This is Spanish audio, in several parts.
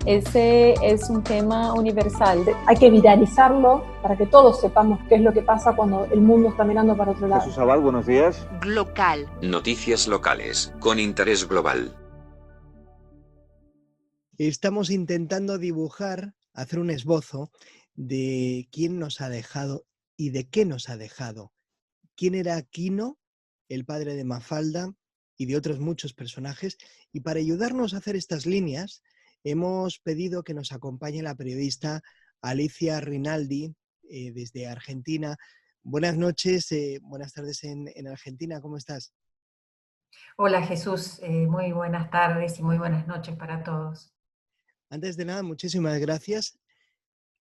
Ese es un tema universal. Hay que viralizarlo para que todos sepamos qué es lo que pasa cuando el mundo está mirando para otro lado. Jesús Abad, buenos días. Glocal. Noticias locales, con interés global. Estamos intentando dibujar, hacer un esbozo de quién nos ha dejado y de qué nos ha dejado. ¿Quién era Quino, el padre de Mafalda y de otros muchos personajes? Y para ayudarnos a hacer estas líneas, hemos pedido que nos acompañe la periodista Alicia Rinaldi, desde Argentina. Buenas noches, buenas tardes en Argentina, ¿cómo estás? Hola Jesús, muy buenas tardes y muy buenas noches para todos. Antes de nada, muchísimas gracias.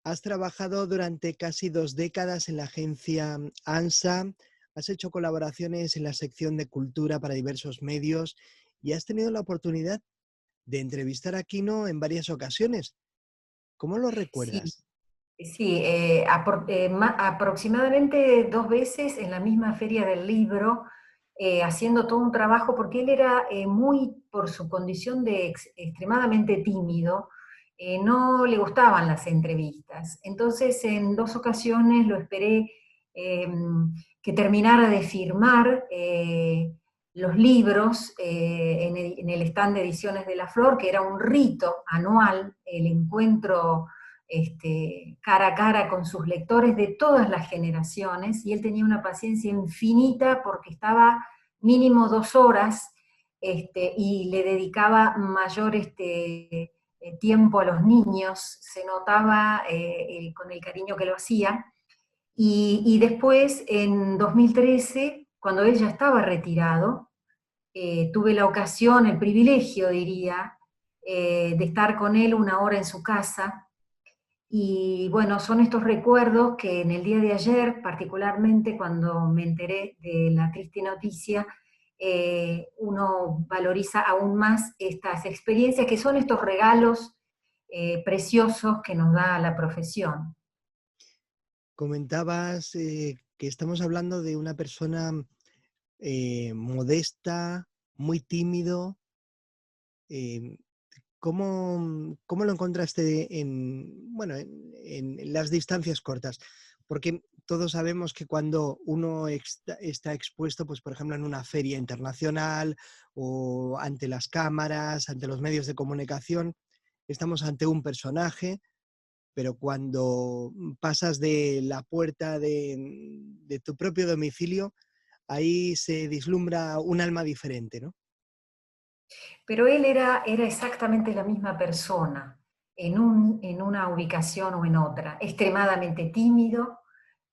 Has trabajado durante casi 2 décadas en la agencia ANSA, has hecho colaboraciones en la sección de cultura para diversos medios y has tenido la oportunidad de entrevistar a Quino en varias ocasiones. ¿Cómo lo recuerdas? Sí, aproximadamente 2 veces en la misma feria del libro, haciendo todo un trabajo, porque él era por su condición de extremadamente tímido, no le gustaban las entrevistas. Entonces, en 2 ocasiones lo esperé que terminara de firmar los libros en el stand de Ediciones de la Flor, que era un rito anual, el encuentro cara a cara con sus lectores de todas las generaciones, y él tenía una paciencia infinita porque estaba mínimo 2 horas y le dedicaba mayor tiempo a los niños, se notaba con el cariño que lo hacía. Y después, en 2013, cuando él ya estaba retirado, tuve la ocasión, el privilegio, diría, de estar con él 1 hora en su casa. Y bueno, son estos recuerdos que en el día de ayer, particularmente cuando me enteré de la triste noticia, uno valoriza aún más estas experiencias, que son estos regalos preciosos que nos da la profesión. Comentabas que estamos hablando de una persona modesta, muy tímido. ¿Cómo lo encontraste en las distancias cortas? Porque todos sabemos que cuando uno está expuesto, pues por ejemplo en una feria internacional o ante las cámaras, ante los medios de comunicación, estamos ante un personaje, pero cuando pasas de la puerta de tu propio domicilio, ahí se vislumbra un alma diferente, ¿no? Pero él era exactamente la misma persona, en una ubicación o en otra, extremadamente tímido,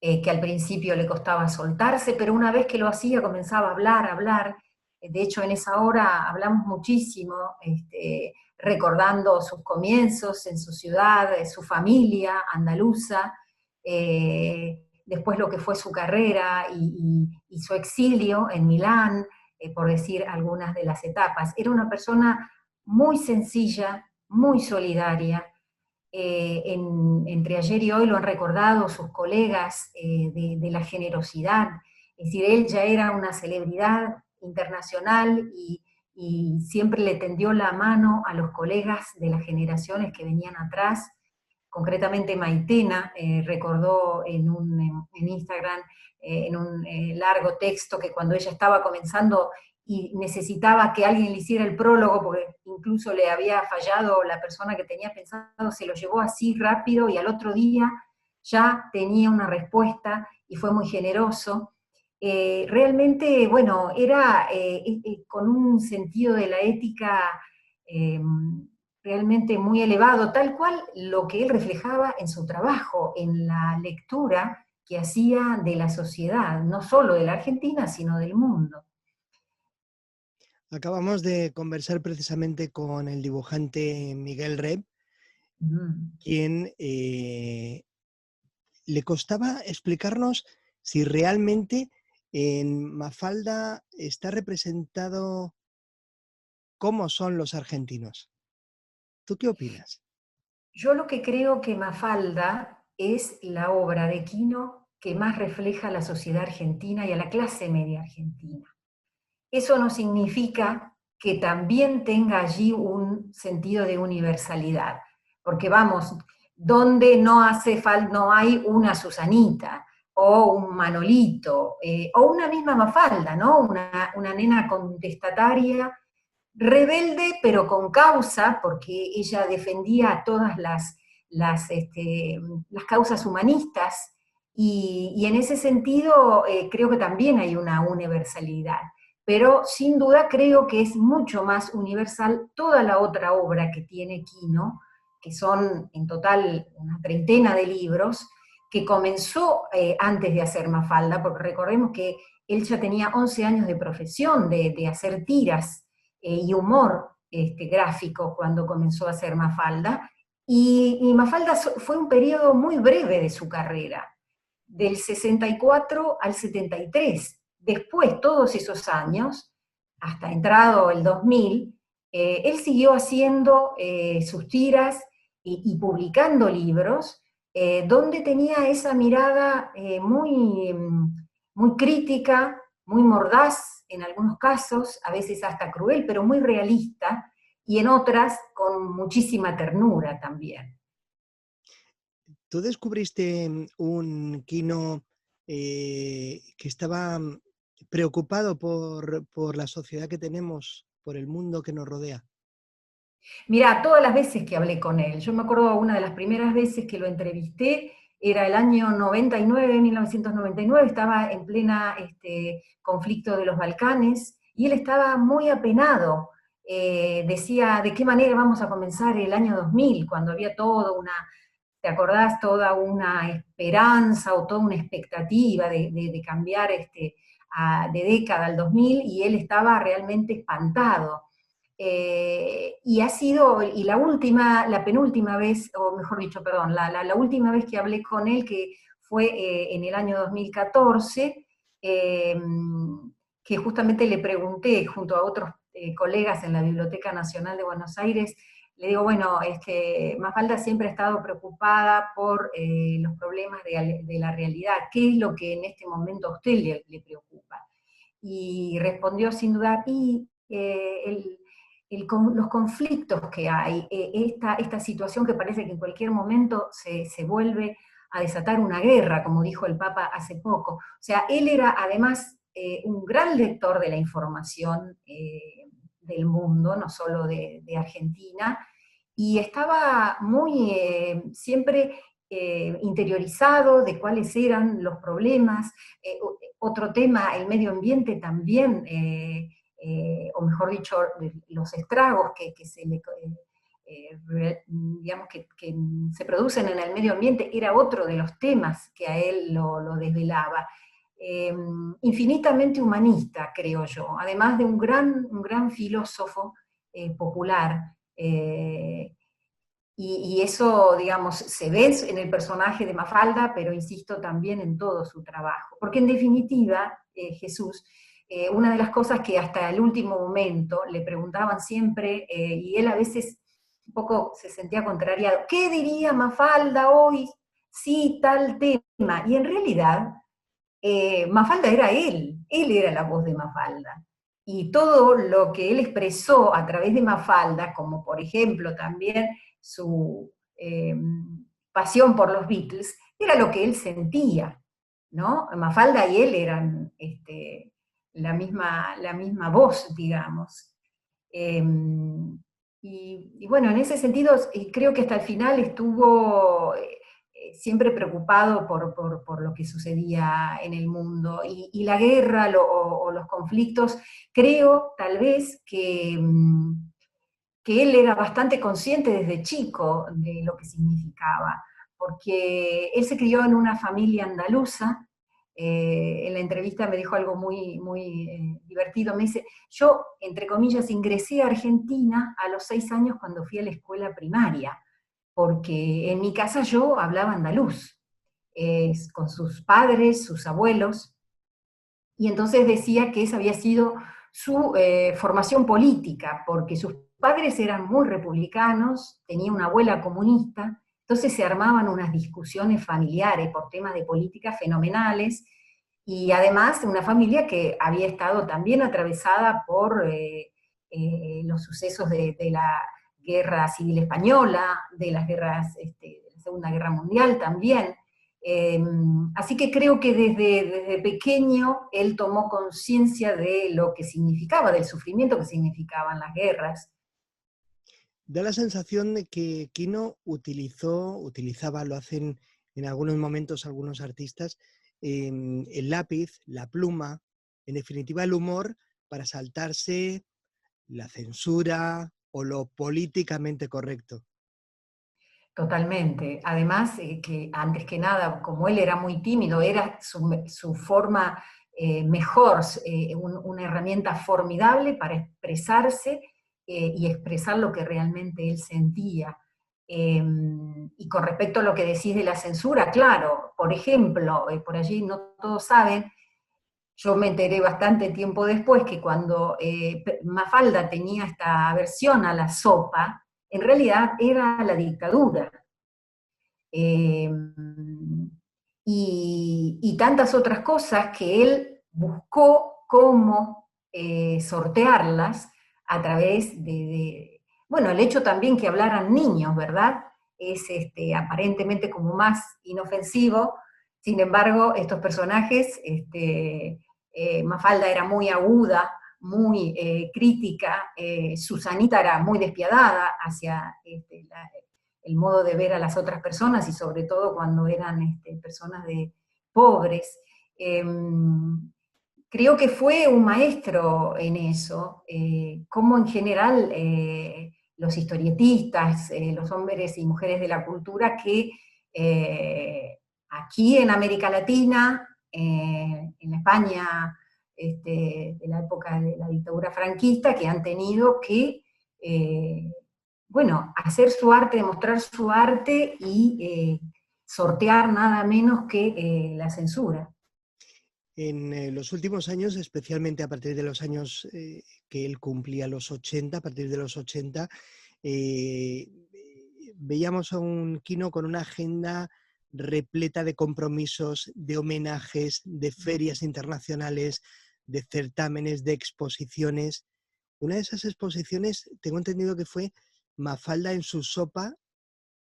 que al principio le costaba soltarse, pero una vez que lo hacía comenzaba a hablar. De hecho, en esa hora hablamos muchísimo, recordando sus comienzos en su ciudad, su familia andaluza, después lo que fue su carrera y su exilio en Milán, por decir algunas de las etapas. Era una persona muy sencilla, muy solidaria. Entre ayer y hoy lo han recordado sus colegas de la generosidad. Es decir, él ya era una celebridad internacional y siempre le tendió la mano a los colegas de las generaciones que venían atrás. Concretamente Maitena recordó en Instagram, en un largo texto, que cuando ella estaba comenzando y necesitaba que alguien le hiciera el prólogo, porque incluso le había fallado la persona que tenía pensado, se lo llevó así rápido y al otro día ya tenía una respuesta y fue muy generoso. Realmente, bueno, era con un sentido de la ética realmente muy elevado, tal cual lo que él reflejaba en su trabajo, en la lectura que hacía de la sociedad, no solo de la Argentina, sino del mundo. Acabamos de conversar precisamente con el dibujante Miguel Reb, quien le costaba explicarnos si realmente en Mafalda está representado cómo son los argentinos. ¿Tú qué opinas? Yo lo que creo que Mafalda es la obra de Quino que más refleja a la sociedad argentina y a la clase media argentina. Eso no significa que también tenga allí un sentido de universalidad. porque vamos, donde no hace falta, no hay una Susanita, o un Manolito, o una misma Mafalda, ¿no? Una nena contestataria, rebelde, pero con causa, porque ella defendía todas las causas humanistas, y en ese sentido creo que también hay una universalidad. Pero sin duda creo que es mucho más universal toda la otra obra que tiene Quino, que son en total una treintena de libros, que comenzó antes de hacer Mafalda, porque recordemos que él ya tenía 11 años de profesión, de hacer tiras y humor gráfico cuando comenzó a hacer Mafalda, y Mafalda fue un periodo muy breve de su carrera, del 64 al 73. Después, todos esos años, hasta entrado el 2000, él siguió haciendo sus tiras y publicando libros, donde tenía esa mirada muy crítica, muy mordaz en algunos casos, a veces hasta cruel, pero muy realista, y en otras con muchísima ternura también. ¿Tú descubriste un Quino que estaba preocupado por la sociedad que tenemos, por el mundo que nos rodea? Mira, todas las veces que hablé con él, yo me acuerdo una de las primeras veces que lo entrevisté, era el año 99, 1999, estaba en plena conflicto de los Balcanes, y él estaba muy apenado. Decía, ¿de qué manera vamos a comenzar el año 2000? Cuando había ¿te acordás? Toda una esperanza o toda una expectativa de cambiar de década al 2000, y él estaba realmente espantado. Y ha sido, y la penúltima vez, o mejor dicho, perdón, la última vez que hablé con él, que fue en el año 2014, que justamente le pregunté, junto a otros colegas en la Biblioteca Nacional de Buenos Aires, le digo, bueno, Mafalda siempre ha estado preocupada por los problemas de la realidad. ¿Qué es lo que en este momento a usted le preocupa? Y respondió sin dudar, los conflictos que hay, esta situación que parece que en cualquier momento se vuelve a desatar una guerra, como dijo el Papa hace poco. O sea, él era además un gran lector de la información del mundo, no solo de Argentina, y estaba muy siempre interiorizado de cuáles eran los problemas. Otro tema, el medio ambiente también, o mejor dicho, los estragos que digamos que se producen en el medio ambiente, era otro de los temas que a él lo desvelaba. Infinitamente humanista, creo yo, además de un gran filósofo popular, y eso, digamos, se ve en el personaje de Mafalda, pero insisto, también en todo su trabajo. Porque en definitiva, Jesús, una de las cosas que hasta el último momento le preguntaban siempre, y él a veces un poco se sentía contrariado, ¿qué diría Mafalda hoy? Sí, tal tema. Y en realidad, Mafalda era él era la voz de Mafalda. Y todo lo que él expresó a través de Mafalda, como por ejemplo también su pasión por los Beatles, era lo que él sentía, ¿no? Mafalda y él eran la misma voz, digamos. Y bueno, en ese sentido, creo que hasta el final estuvo siempre preocupado por lo que sucedía en el mundo. Y la guerra o los conflictos, creo tal vez que él era bastante consciente desde chico de lo que significaba, porque él se crió en una familia andaluza. En la entrevista me dijo algo muy divertido, me dice, yo, entre comillas, ingresé a Argentina a los 6 años cuando fui a la escuela primaria, porque en mi casa yo hablaba andaluz, con sus padres, sus abuelos, y entonces decía que esa había sido su formación política, porque sus padres eran muy republicanos, tenía una abuela comunista, entonces se armaban unas discusiones familiares por temas de política fenomenales, y además una familia que había estado también atravesada por los sucesos de la Guerra Civil Española, de las guerras, de la Segunda Guerra Mundial también. Así que creo que desde pequeño él tomó conciencia de lo que significaba, del sufrimiento que significaban las guerras. Da la sensación de que Quino utilizaba, lo hacen en algunos momentos algunos artistas, el lápiz, la pluma, en definitiva el humor, para saltarse la censura o lo políticamente correcto. Totalmente. Además, que antes que nada, como él era muy tímido, era su forma mejor, una herramienta formidable para expresarse y expresar lo que realmente él sentía. Y con respecto a lo que decís de la censura, claro, por ejemplo, por allí no todos saben, yo me enteré bastante tiempo después que cuando Mafalda tenía esta aversión a la sopa, en realidad era la dictadura. Y tantas otras cosas que él buscó cómo sortearlas a través bueno, el hecho también que hablaran niños, ¿verdad? Es aparentemente como más inofensivo, sin embargo, estos personajes, Mafalda era muy aguda, muy crítica, Susanita era muy despiadada hacia el modo de ver a las otras personas y sobre todo cuando eran personas pobres. Creo que fue un maestro en eso, como en general los historietistas, los hombres y mujeres de la cultura que aquí en América Latina, en España de la época de la dictadura franquista, que han tenido que, bueno, hacer su arte, demostrar su arte y sortear nada menos que la censura. En los últimos años, especialmente a partir de los años que él cumplía los 80, a partir de los 80, veíamos a un Quino con una agenda repleta de compromisos, de homenajes, de ferias internacionales, de certámenes, de exposiciones. Una de esas exposiciones, tengo entendido que fue Mafalda en su sopa,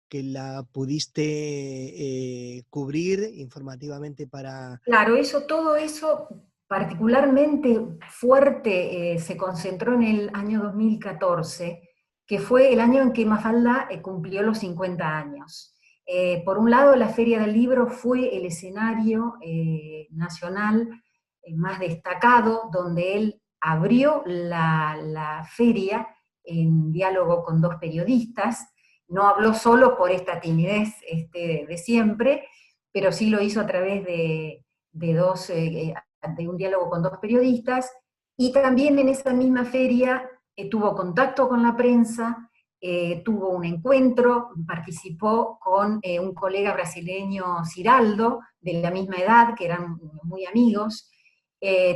que la pudiste cubrir informativamente para... Claro, todo eso particularmente fuerte se concentró en el año 2014, que fue el año en que Mafalda cumplió los 50 años. Por un lado, la Feria del Libro fue el escenario nacional más destacado, donde él abrió la feria en diálogo con dos periodistas. No habló solo por esta timidez de siempre, pero sí lo hizo a través de un diálogo con dos periodistas, y también en esa misma feria tuvo contacto con la prensa, tuvo un encuentro, participó con un colega brasileño, Ciraldo, de la misma edad, que eran muy amigos.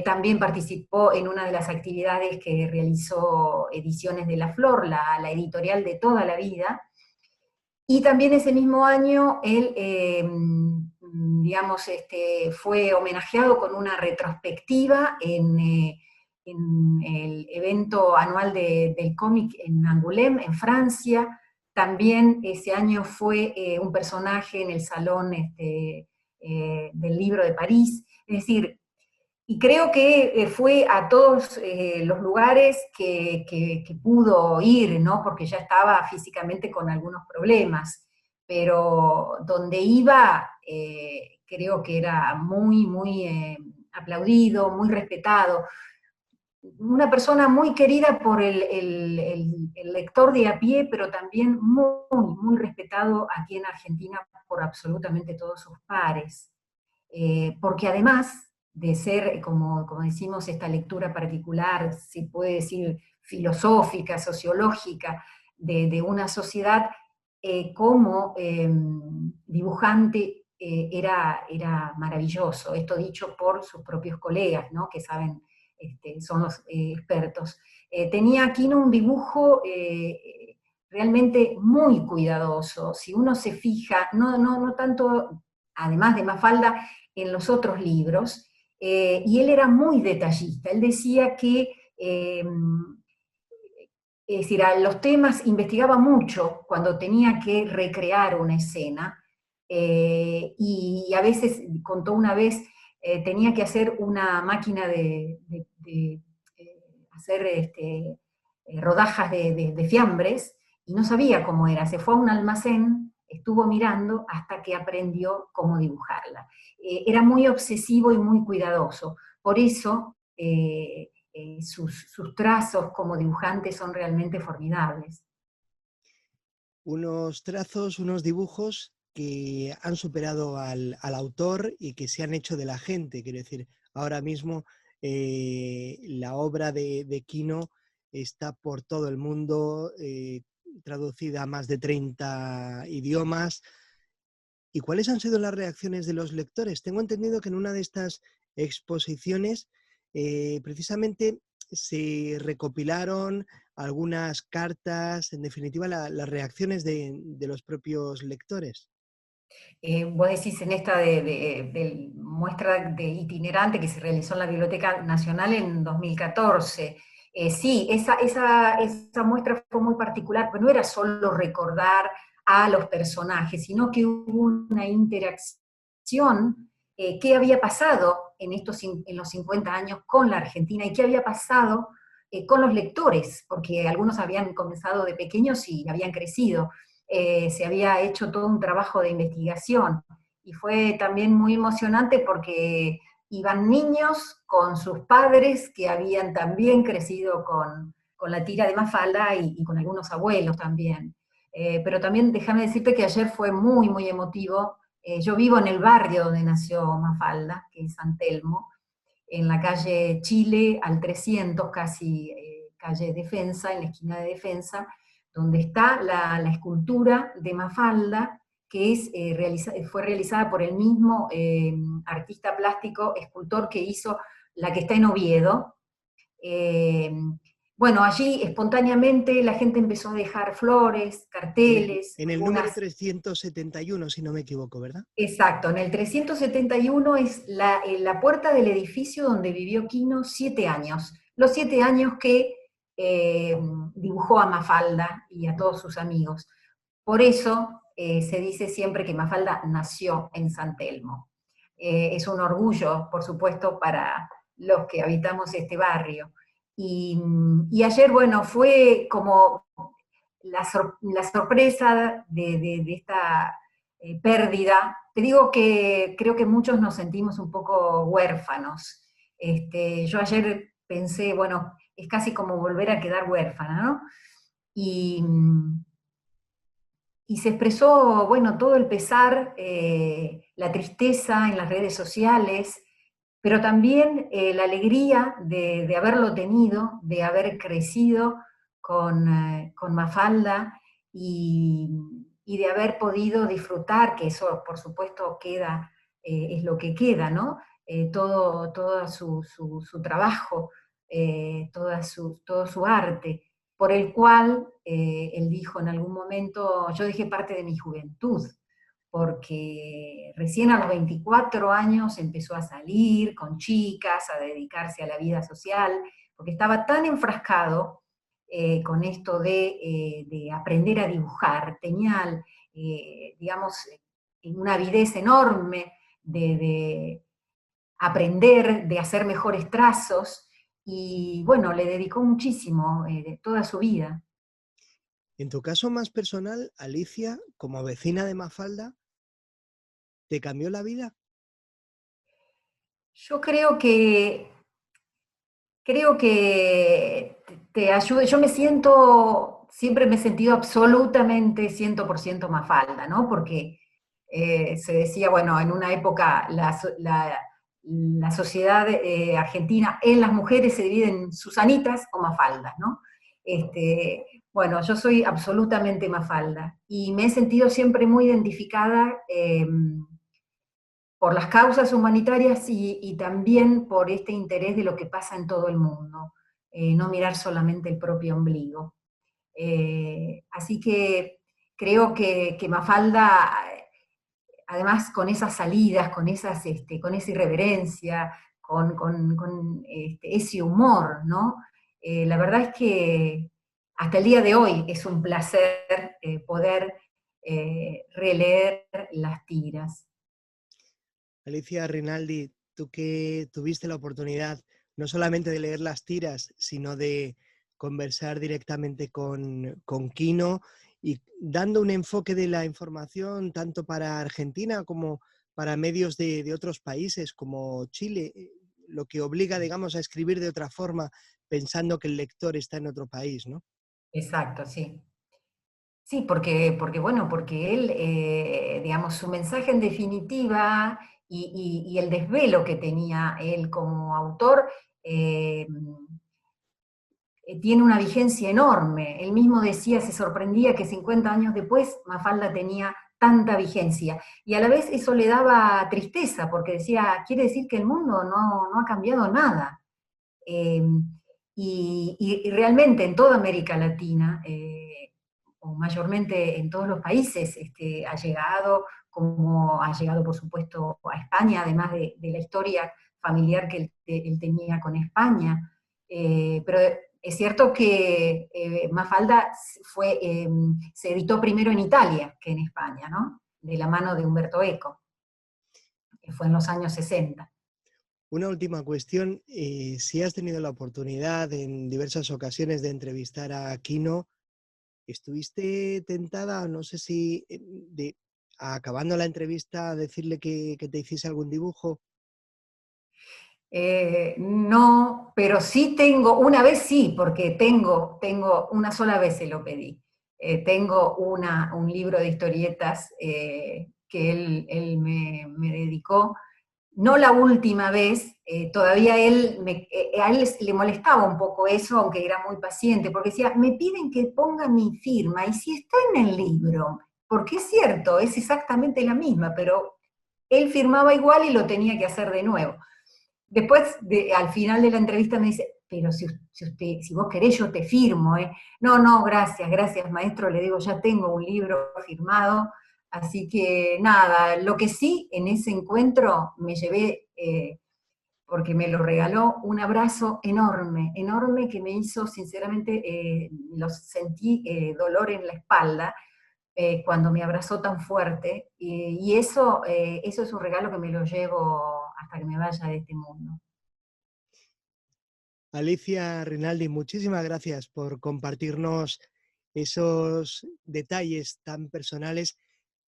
También participó en una de las actividades que realizó Ediciones de la Flor, la editorial de toda la vida. Y también ese mismo año él, digamos, fue homenajeado con una retrospectiva en el evento anual del cómic en Angoulême, en Francia. También ese año fue un personaje en el Salón del Libro de París. Es decir, y creo que fue a todos los lugares que pudo ir, ¿no? Porque ya estaba físicamente con algunos problemas, pero donde iba creo que era muy aplaudido, muy respetado. Una persona muy querida por el lector de a pie, pero también muy respetado aquí en Argentina por absolutamente todos sus pares. Porque además de ser, como decimos, esta lectura particular, se puede decir filosófica, sociológica, de una sociedad, como dibujante era maravilloso, esto dicho por sus propios colegas, ¿no? Que saben, son los expertos. Tenía Aquino un dibujo realmente muy cuidadoso, si uno se fija, no tanto, además de Mafalda, en los otros libros, y él era muy detallista. Él decía que es decir, a los temas investigaba mucho cuando tenía que recrear una escena, y a veces, contó una vez, tenía que hacer una máquina de hacer rodajas de fiambres, y no sabía cómo era. Se fue a un almacén, estuvo mirando hasta que aprendió cómo dibujarla. Era muy obsesivo y muy cuidadoso. Por eso sus trazos como dibujante son realmente formidables. Unos trazos, unos dibujos que han superado al autor y que se han hecho de la gente. Quiero decir, ahora mismo la obra de Quino está por todo el mundo, traducida a más de 30 idiomas. ¿Y cuáles han sido las reacciones de los lectores? Tengo entendido que en una de estas exposiciones precisamente se recopilaron algunas cartas, en definitiva las reacciones de los propios lectores. Vos decís en esta de muestra de itinerante que se realizó en la Biblioteca Nacional en 2014. Sí, esa muestra fue muy particular, pero no era solo recordar a los personajes, sino que hubo una interacción. ¿Qué había pasado en los 50 años con la Argentina y qué había pasado con los lectores? Porque algunos habían comenzado de pequeños y habían crecido. Se había hecho todo un trabajo de investigación, y fue también muy emocionante porque iban niños con sus padres que habían también crecido con la tira de Mafalda, y con algunos abuelos también. Pero también déjame decirte que ayer fue muy, muy emotivo. Yo vivo en el barrio donde nació Mafalda, que es San Telmo, en la calle Chile al 300, casi calle Defensa, en la esquina de Defensa, donde está la escultura de Mafalda, que fue realizada por el mismo artista plástico, escultor que hizo la que está en Oviedo. Bueno, allí espontáneamente la gente empezó a dejar flores, carteles. En el número 371, si no me equivoco, ¿verdad? Exacto, en el 371 es la puerta del edificio donde vivió Quino 7 años. Los 7 años que dibujó a Mafalda y a todos sus amigos. Por eso se dice siempre que Mafalda nació en San Telmo. Es un orgullo, por supuesto, para los que habitamos este barrio. Y ayer, bueno, fue como la sorpresa de esta pérdida. Te digo que creo que muchos nos sentimos un poco huérfanos. Yo ayer pensé, bueno, es casi como volver a quedar huérfana, ¿no? Y se expresó, bueno, todo el pesar, la tristeza en las redes sociales, pero también la alegría de haberlo tenido, de haber crecido con Mafalda, y de haber podido disfrutar, que eso por supuesto queda, es lo que queda, ¿no? Todo su trabajo, todo su arte, por el cual él dijo en algún momento: yo dejé parte de mi juventud, porque recién a los 24 años empezó a salir con chicas, a dedicarse a la vida social, porque estaba tan enfrascado con esto de aprender a dibujar. Tenía, digamos, una avidez enorme de aprender, de hacer mejores trazos, y bueno, le dedicó muchísimo, toda su vida. En tu caso más personal, Alicia, como vecina de Mafalda, ¿te cambió la vida? Yo creo que te ayuda. Yo siempre me he sentido absolutamente 100% Mafalda, ¿no? Porque se decía, bueno, en una época la sociedad argentina en las mujeres se divide en Susanitas o Mafaldas, ¿no? Bueno, yo soy absolutamente Mafalda, y me he sentido siempre muy identificada por las causas humanitarias, y también por este interés de lo que pasa en todo el mundo, no mirar solamente el propio ombligo. Así que creo que Mafalda, además con esas salidas, con esa irreverencia, con ese humor, ¿no? La verdad es que hasta el día de hoy es un placer poder releer las tiras. Alicia Rinaldi, tú que tuviste la oportunidad no solamente de leer las tiras, sino de conversar directamente con Quino y dando un enfoque de la información tanto para Argentina como para medios de otros países como Chile, lo que obliga, digamos, a escribir de otra forma pensando que el lector está en otro país, ¿no? Exacto, sí. Sí, porque él, digamos, su mensaje en definitiva y el desvelo que tenía él como autor, tiene una vigencia enorme. Él mismo decía, se sorprendía que 50 años después Mafalda tenía tanta vigencia. Y a la vez eso le daba tristeza, porque decía, quiere decir que el mundo no ha cambiado nada. Eh, y realmente en toda América Latina, o mayormente en todos los países, ha llegado, como ha llegado por supuesto a España, además de la historia familiar que él tenía con España. Pero es cierto que Mafalda se editó primero en Italia que en España, ¿no? De la mano de Umberto Eco, que fue en los años 60. Una última cuestión, si has tenido la oportunidad en diversas ocasiones de entrevistar a Quino, ¿estuviste tentada, no sé si, acabando la entrevista, decirle que te hiciese algún dibujo? No, pero sí tengo, una vez sí, porque tengo una sola vez se lo pedí. Tengo un libro de historietas que él me dedicó. No la última vez, todavía a él le molestaba un poco eso, aunque era muy paciente, porque decía, me piden que ponga mi firma, y si está en el libro, porque es cierto, es exactamente la misma, pero él firmaba igual y lo tenía que hacer de nuevo. Después, al final de la entrevista me dice, pero si vos querés yo te firmo, ¿eh? No, gracias maestro, le digo, ya tengo un libro firmado, así que nada, lo que sí, en ese encuentro me llevé, porque me lo regaló, un abrazo enorme, enorme, que me hizo, sinceramente, sentí dolor en la espalda, cuando me abrazó tan fuerte, y eso es un regalo que me lo llevo hasta que me vaya de este mundo. Alicia Rinaldi, muchísimas gracias por compartirnos esos detalles tan personales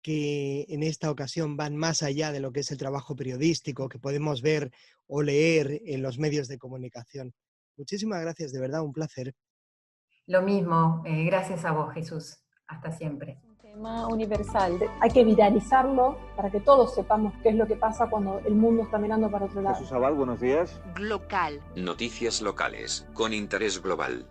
que en esta ocasión van más allá de lo que es el trabajo periodístico que podemos ver o leer en los medios de comunicación. Muchísimas gracias, de verdad, un placer. Lo mismo, gracias a vos, Jesús. Hasta siempre. Es un tema universal. Hay que viralizarlo para que todos sepamos qué es lo que pasa cuando el mundo está mirando para otro lado. Jesús Abad, buenos días. Noticias locales, con interés global.